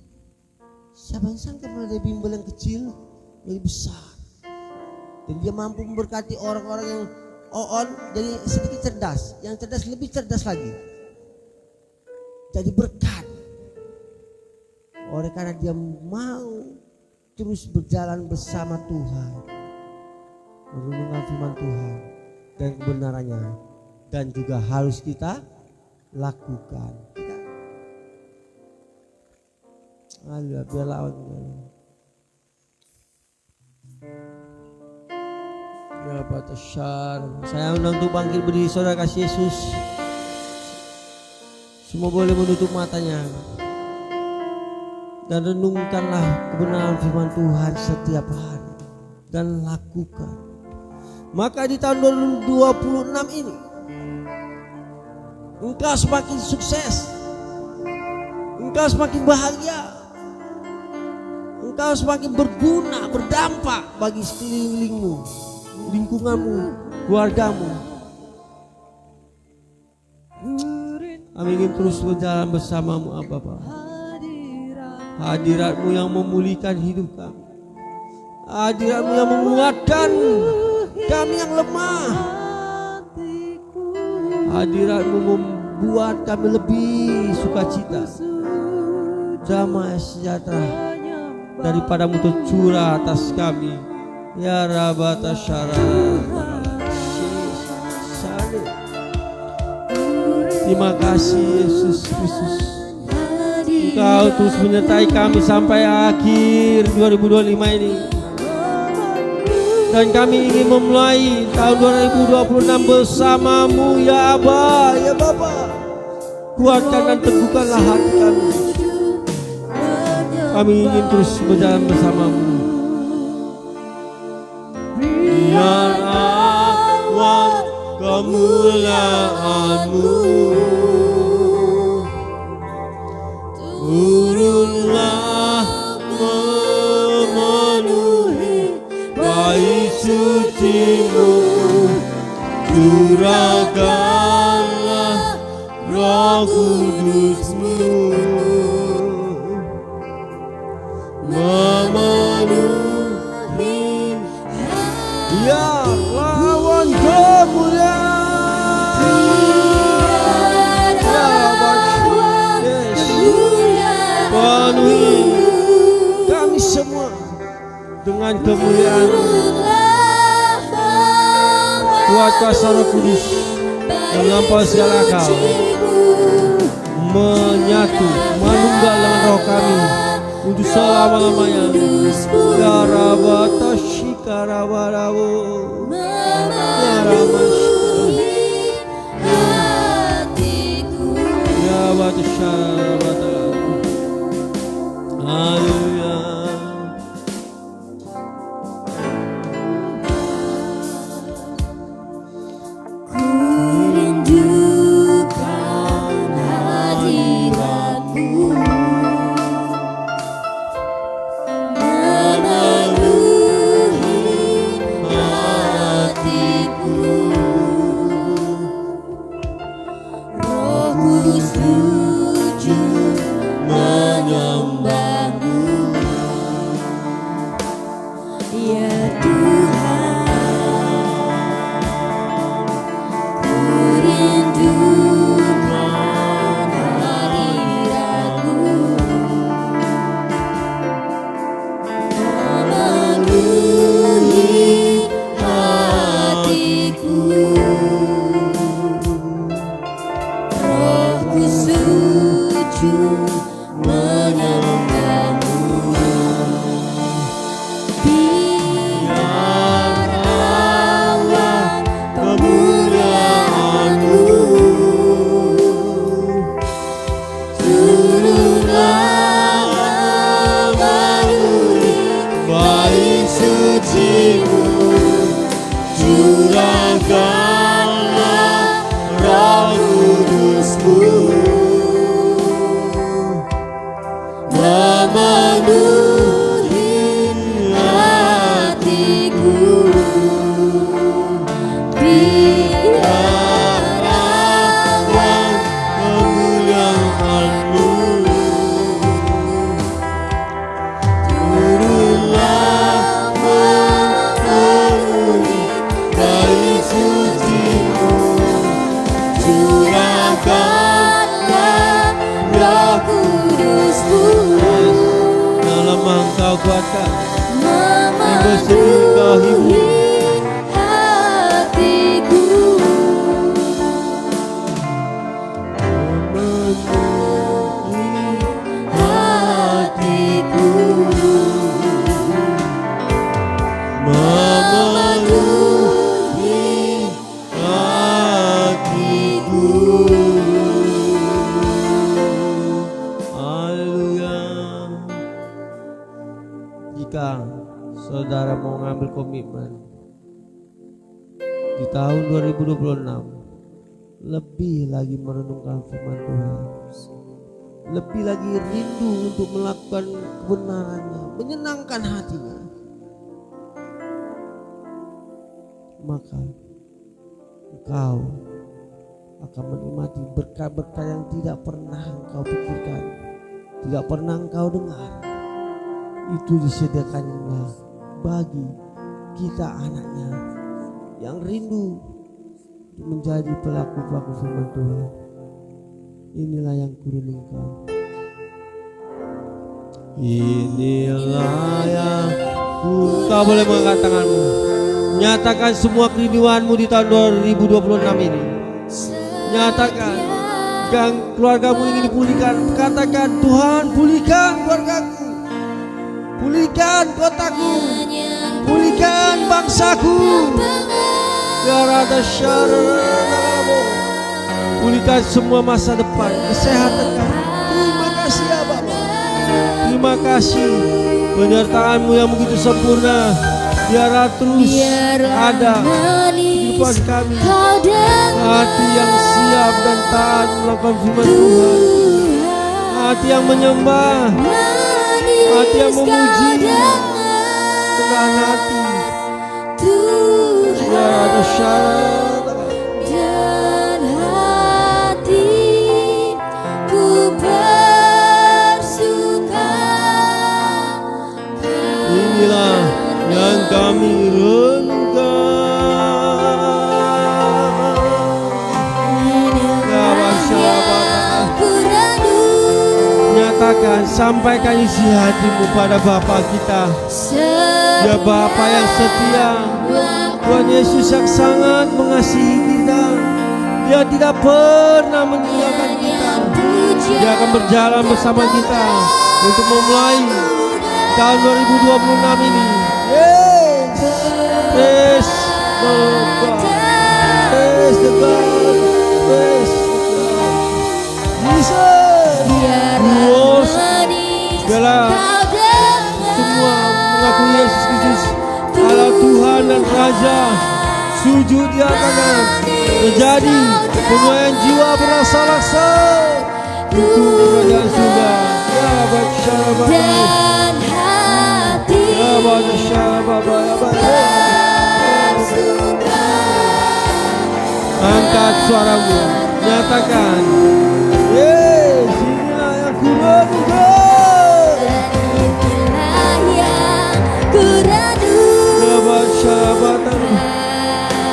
Siapa yang sangka mulai dari bimbel yang kecil menjadi besar, dan dia mampu memberkati orang-orang yang jadi sedikit cerdas, yang cerdas lebih cerdas lagi, jadi berkat. Oleh karena dia mau terus berjalan bersama Tuhan, merenungkan firman Tuhan dan kebenarannya, dan juga harus kita lakukan. Biar lawan. Ya Batasyar. Saya undang untuk bangkit berdiri, saudara kasih Yesus. Semua boleh menutup matanya dan renungkanlah kebenaran firman Tuhan setiap hari dan lakukan. Maka di tahun 2026 ini engkau semakin sukses, engkau semakin bahagia, engkau semakin berguna, berdampak bagi sekelilingmu, lingkunganmu, keluargamu. Kami ingin terus berjalan bersamamu, Bapa. Hadirat-Mu yang memulihkan hidup kami, hadirat-Mu yang menguatkan kami yang lemah, hadirat-Mu membuat kami lebih sukacita, damai sejahtera daripada-Mu tercurah atas kami. Ya Rabbata Syara. Terima kasih Yesus Kristus. Engkau terus menyertai kami sampai akhir 2025 ini. Dan kami ingin memulai tahun 2026 bersamamu ya Aba, ya Bapa. Kuatkan dan teguhkanlah hati kami. Kami ingin terus berjalan bersamamu. Biar awan kemuliaan-Mu turunlah memenuhi bait suci-Mu, curahkanlah Roh Kudus-Mu memenuhi ya lawan kemuliaan. Penuhi kami semua dengan kemuliaan. Kuat kuasa Roh Kudus yang melampaui segala akal menyatu manunggal dengan roh kami untuk selama-lamanya. Ya Rabbata Shikarabarabo, ya Ramash, ya Batasharabata. Haleluya. Engkau kuatkan, yang bersedia Engkau hibur hatiku, memenuhi di tahun 2026 lebih lagi merenungkan firman Tuhan, lebih lagi rindu untuk melakukan kebenarannya, menyenangkan hatinya, maka engkau akan menikmati berkat-berkat yang tidak pernah engkau pikirkan, tidak pernah engkau dengar. Itu disediakannya bagi kita anaknya yang rindu untuk menjadi pelaku-pelaku firman Tuhan. Inilah yang kurindukan. Inilah yang kau boleh mengangkat tanganmu, nyatakan semua kerinduanmu di tahun 2026 ini. Nyatakan yang keluargamu ingin dipulihkan. Katakan, Tuhan pulihkan keluargaku, pulihkan kotaku, pulihkan bangsaku. Pulihkan semua masa depan, kesehatan kami. Terima kasih ya Bapa. Terima kasih penyertaan-Mu yang begitu sempurna. Biarlah terus ada di kehidupan kami, hati yang siap dan taat melakukan firman Tuhan, hati yang menyembah, hati yang memuji dengan hati. Ya ada syarat dan hatiku bersuka. inilah yang kami renungkan. Nyatakan, sampaikan isi hatimu pada Bapa kita. Ya Bapa yang setia, Tuhan Yesus yang sangat mengasihi kita. Dia tidak pernah meninggalkan kita. Dia akan berjalan bersama kita untuk memulai tahun 2026 ini. Yes, praise the God, praise the God, praise the God. Jesus, biarlah semua mengaku Yesus Kristus Allah Tuhan dan Raja, sujud di atasnya, terjadi penuaian jiwa berasa-rasa untuk kerajaan surga. Ya Bapa, Dan hati ya Bapa, angkat suaramu, nyatakan, yes, inilah yang ku renungkan.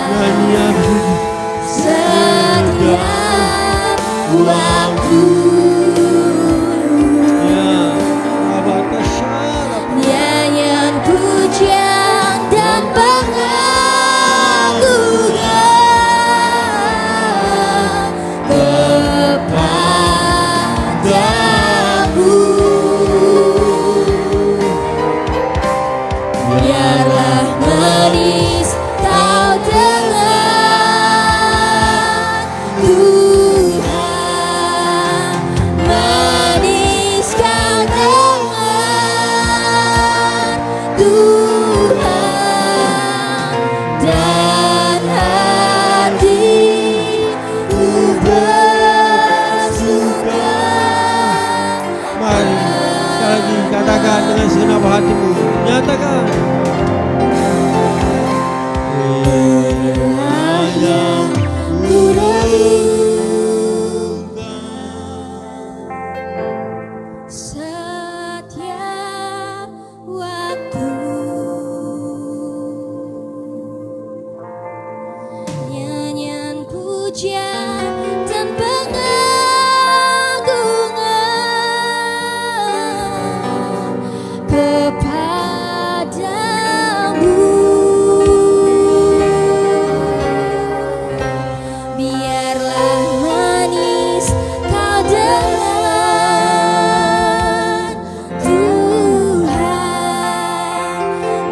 Nyanyian setiap waktu, ya abata syarat nyanyian pujian dan pengagungan kepadamu. Biarlah manis kau dengar, Tuhan, manis kau dengar, Tuhan, dan hatiku bersuka. Mari sekali lagi katakan dengan segenap hatimu, nyatakan, yang ku renungkan. Setiap waktu nyanyian pujian dan pengagungan kepadamu. Biarlah manis kau dengar, Tuhan,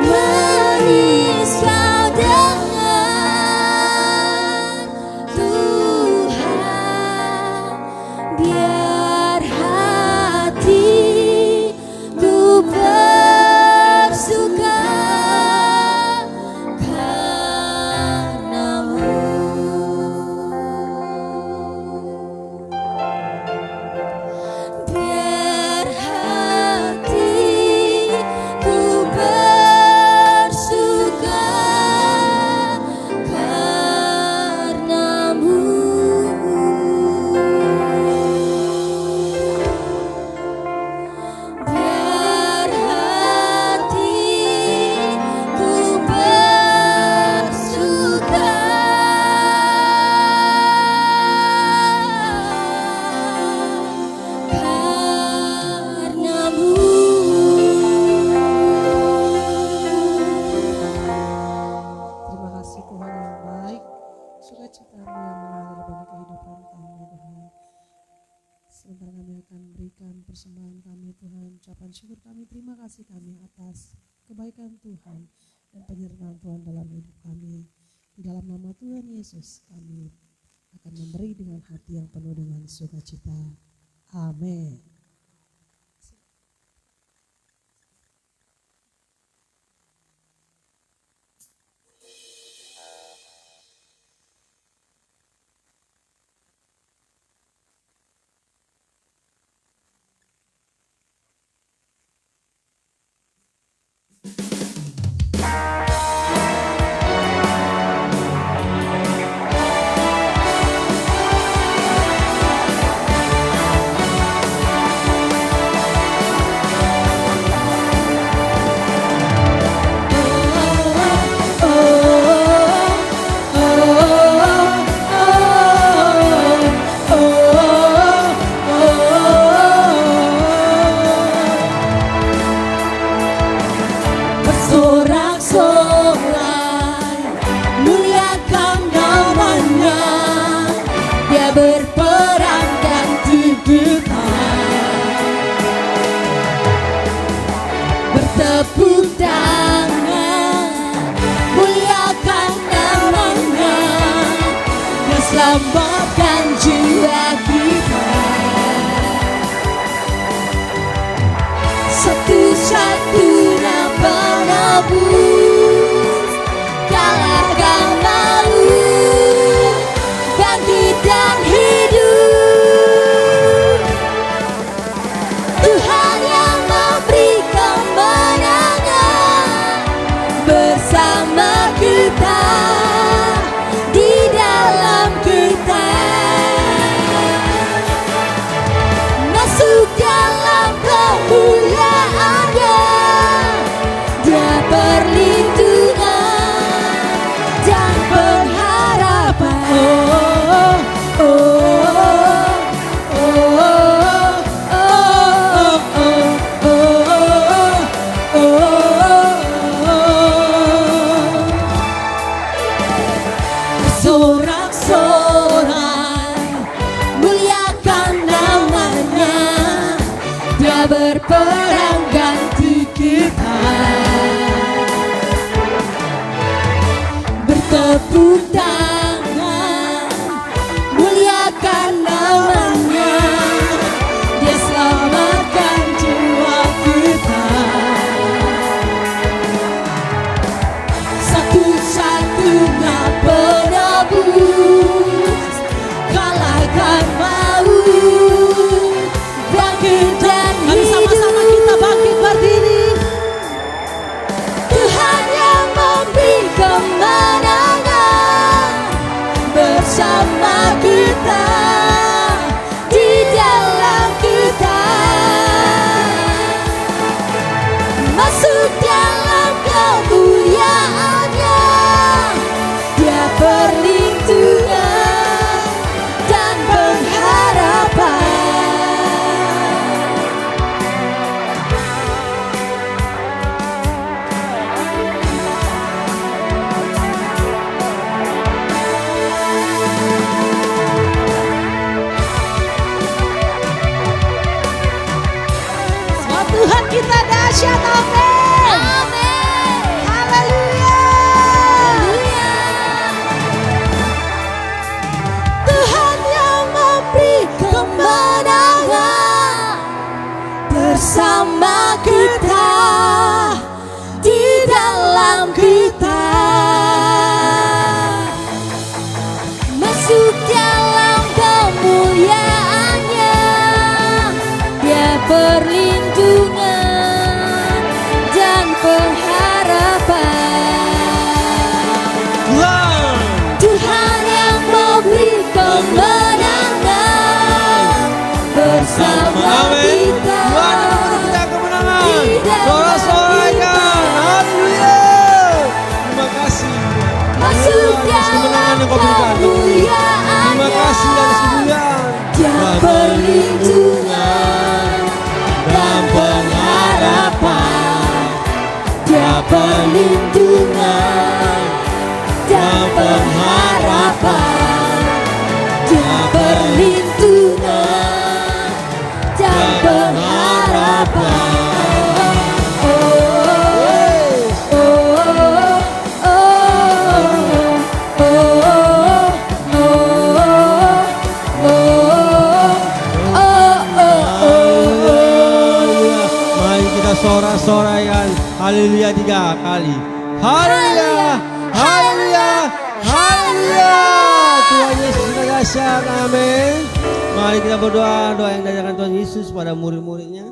manis kau dengar, Tuhan, Tuhan yang baik, sukacita-Mu yang mengalir bagi kehidupan kami Tuhan. Sebentar kami akan berikan persembahan kami Tuhan, ucapan syukur kami, terima kasih kami atas kebaikan Tuhan dan penyertaan Tuhan dalam hidup kami. Di dalam nama Tuhan Yesus kami akan memberi dengan hati yang penuh dengan sukacita. Amin. Selamatkan jiwa kita, satu-satunya penebus, kalahkan malu, bangkit dan hidup. Tuhan yang memberi kemenangan bersama kita. Masuk dalam kemuliaan-Nya, Dia perlindungan dan pengharapan. Oh, oh, oh, oh, oh, oh. Sorak-sorai muliakan namanya, Dia berperang ganti kita. Bertepuk tangan muliakan namanya, Dia selamatkan jiwa kita. Satu-satunya penebus, kalahkan maut, bangkit dan hidup. Sama-sama kita bangkit berdiri. Tuhan yang memberi kemenangan bersama kita, di dalam kita. Masuk dalam kemuliaan-Nya, Dia perlindungan dan pengharapan. Sebab Tuhan kita dahsyat, amin. Haleluya. Tuhan yang memberi kemenangan bersama kita, di dalam kita. Masuk dalam kemuliaan-Nya, Dia perlindungan dan pengharapan. Tuhan yang memberi kemenangan bersama kita. Tuhan yang memberi kita kemenangan. Di dalam Sorak-sorai. perlindungan dan pengharapan dan perlindungan dan pengharapan. Sorak-sorai haleluya 3 kali. Haleluya, haleluya, haleluya. Tuhan Yesus sudah dahsyat, amin. Mari kita berdoa, doa yang diajarkan Tuhan Yesus pada murid-muridnya.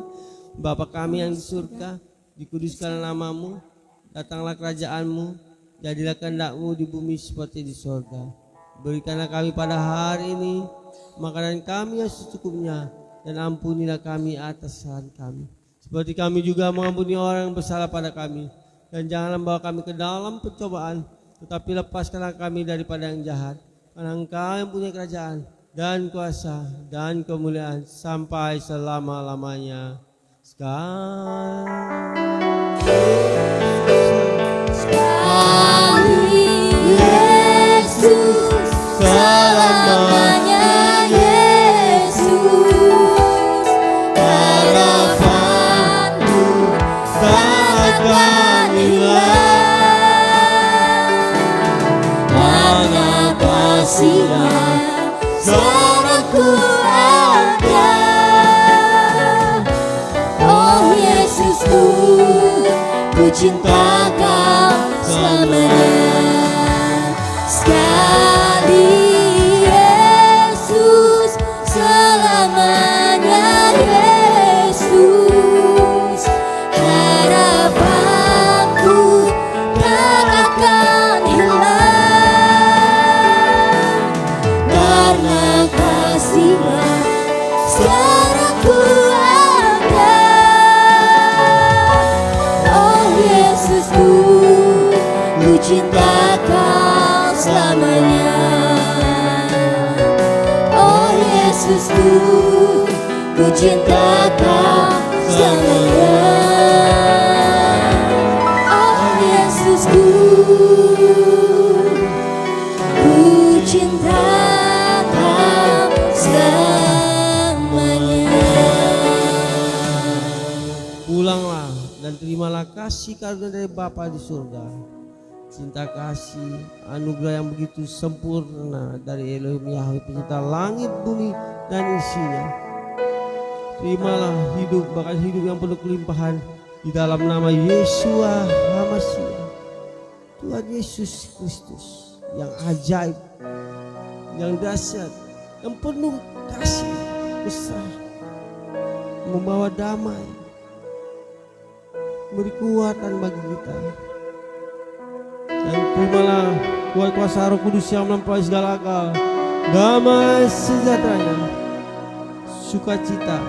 Bapa kami yang di surga, dikuduskanlah namamu, datanglah kerajaanmu, jadilah kehendak-mu di bumi seperti di surga. Berikanlah kami pada hari ini makanan kami yang secukupnya, dan ampunilah kami atas kesalahan kami, seperti kami juga mengampuni orang yang bersalah pada kami. Dan janganlah membawa kami ke dalam pencobaan, tetapi lepaskanlah kami daripada yang jahat. Karena Engkau yang punya kerajaan dan kuasa dan kemuliaan sampai selama-lamanya. Sekali Yesus, selamanya Yesus, harapanku takkan hilang, karena kasih-Nya selamanya ada. Oh Yesusku, ku cinta Kau selamanya. Sekali Yesus, selamanya Yesus, harapanku tak akan hilang, karena kasih-Nya sekarang ku ada. Oh Yesusku, ku cinta Kau selamanya. Oh Yesusku, ku cinta Kau selamanya. Oh Yesusku, ku cinta Kau selamanya. Pulanglah dan terimalah kasih karunia dari Bapa di surga, cinta kasih, anugerah yang begitu sempurna dari Elohim Yahweh pencipta langit, bumi, dan isinya. Terimalah hidup, bahkan hidup yang penuh kelimpahan di dalam nama Yeshua HaMashiach, Tuhan Yesus Kristus yang ajaib, yang dahsyat, yang penuh kasih besar, membawa damai, beri kekuatan bagi kita. Dan terimalah kuasa Roh Kudus yang melampaui segala akal, damai sejahteranya, sukacita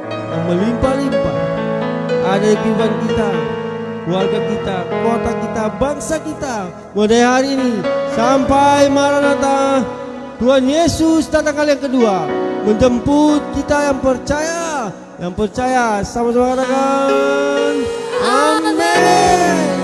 yang melimpah-limpah ada di kehidupan kita, keluarga kita, kota kita, bangsa kita, mulai hari ini sampai Maranatha. Tuhan Yesus datang kali yang kedua menjemput kita yang percaya sama-sama katakan amin.